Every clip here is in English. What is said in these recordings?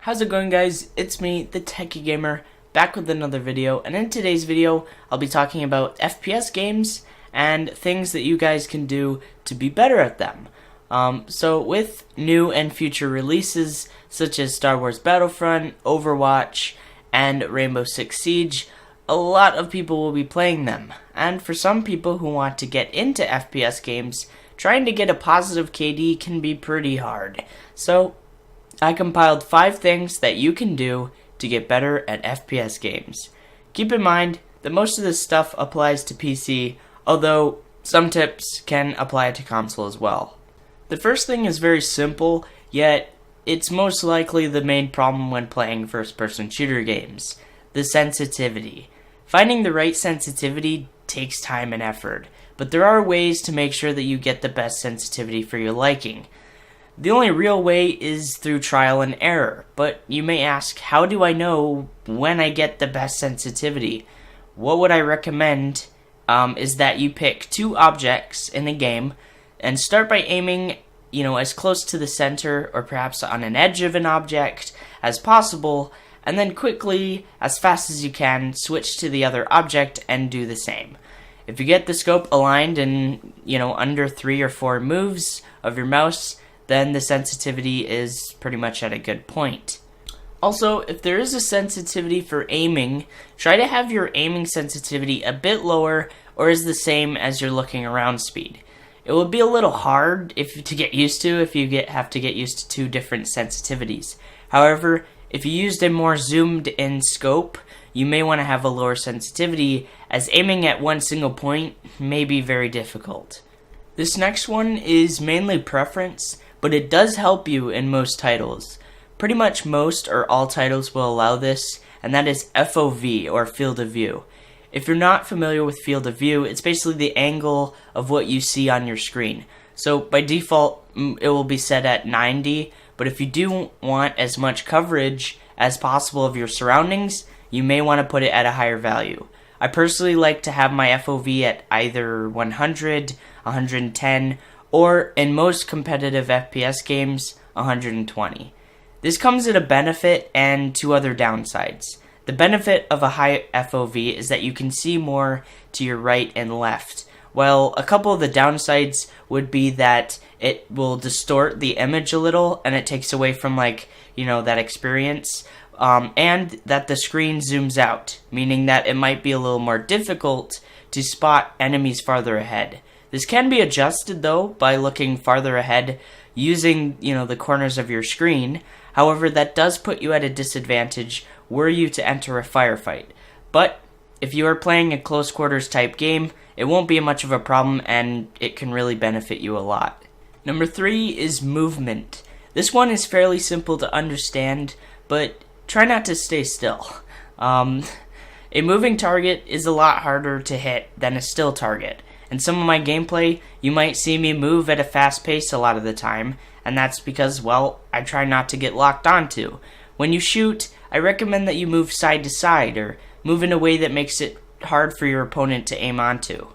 How's it going, guys? It's me, the Techie Gamer, back with another video, and in today's video, I'll be talking about FPS games and things that you guys can do to be better at them. So with new and future releases, such as Star Wars Battlefront, Overwatch, and Rainbow Six Siege, a lot of people will be playing them. And for some people who want to get into FPS games, trying to get a positive KD can be pretty hard. So I compiled 5 things that you can do to get better at FPS games. Keep in mind that most of this stuff applies to PC, although some tips can apply to console as well. The first thing is very simple, yet it's most likely the main problem when playing first-person shooter games: the sensitivity. Finding the right sensitivity takes time and effort, but there are ways to make sure that you get the best sensitivity for your liking. The only real way is through trial and error, but you may ask, how do I know when I get the best sensitivity? What would I recommend is that you pick 2 objects in the game and start by aiming, as close to the center or perhaps on an edge of an object as possible, and then quickly, as fast as you can, switch to the other object and do the same. If you get the scope aligned in, under 3 or 4 moves of your mouse, then the sensitivity is pretty much at a good point. Also, if there is a sensitivity for aiming, try to have your aiming sensitivity a bit lower or is the same as your looking around speed. It will be a little hard to get used to if you have to get used to 2 different sensitivities. However, if you used a more zoomed in scope, you may want to have a lower sensitivity, as aiming at one single point may be very difficult. This next one is mainly preference, but it does help you in most titles. Pretty much most or all titles will allow this, and that is FOV, or field of view. If you're not familiar with field of view, it's basically the angle of what you see on your screen. So by default, it will be set at 90, but if you do want as much coverage as possible of your surroundings, you may want to put it at a higher value. I personally like to have my FOV at either 100, 110, or in most competitive FPS games, 120. This comes at a benefit and 2 other downsides. The benefit of a high FOV is that you can see more to your right and left, while a couple of the downsides would be that it will distort the image a little and it takes away from that experience, and that the screen zooms out, meaning that it might be a little more difficult to spot enemies farther ahead. This can be adjusted, though, by looking farther ahead using, the corners of your screen. However, that does put you at a disadvantage were you to enter a firefight. But if you are playing a close quarters type game, it won't be much of a problem and it can really benefit you a lot. Number 3 is movement. This one is fairly simple to understand, but try not to stay still. A moving target is a lot harder to hit than a still target. In some of my gameplay, you might see me move at a fast pace a lot of the time, and that's because, I try not to get locked onto. When you shoot, I recommend that you move side to side, or move in a way that makes it hard for your opponent to aim onto.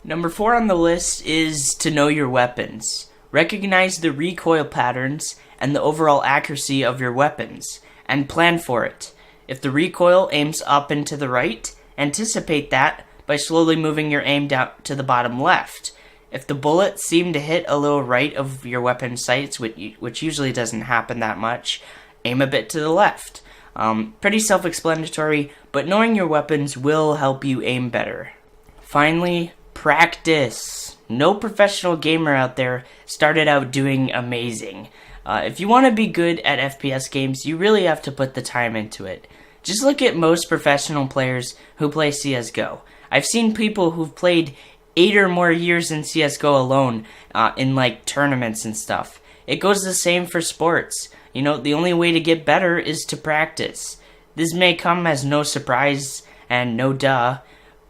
Number 4 on the list is to know your weapons. Recognize the recoil patterns and the overall accuracy of your weapons, and plan for it. If the recoil aims up and to the right, anticipate that by slowly moving your aim down to the bottom left. If the bullets seem to hit a little right of your weapon sights, which usually doesn't happen that much, aim a bit to the left. Pretty self-explanatory, but knowing your weapons will help you aim better. Finally, practice. No professional gamer out there started out doing amazing. If you want to be good at FPS games, you really have to put the time into it. Just look at most professional players who play CSGO. I've seen people who've played 8 or more years in CSGO alone, in tournaments and stuff. It goes the same for sports. The only way to get better is to practice. This may come as no surprise and no duh,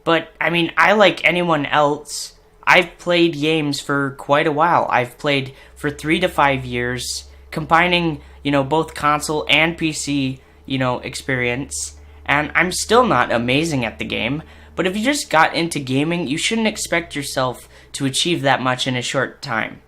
but I like anyone else. I've played games for quite a while. I've played for 3 to 5 years, combining, both console and PC, experience, and I'm still not amazing at the game. But if you just got into gaming, you shouldn't expect yourself to achieve that much in a short time.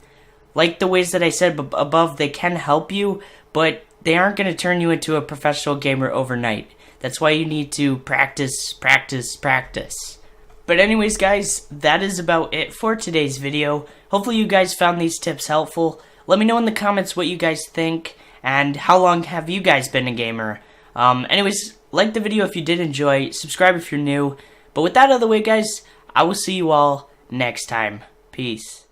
Like the ways that I said above, they can help you, but they aren't going to turn you into a professional gamer overnight. That's why you need to practice, practice, practice. But anyways, guys, that is about it for today's video. Hopefully you guys found these tips helpful. Let me know in the comments what you guys think, and how long have you guys been a gamer. Anyways, like the video if you did enjoy, subscribe if you're new. But with that out of the way, guys, I will see you all next time. Peace.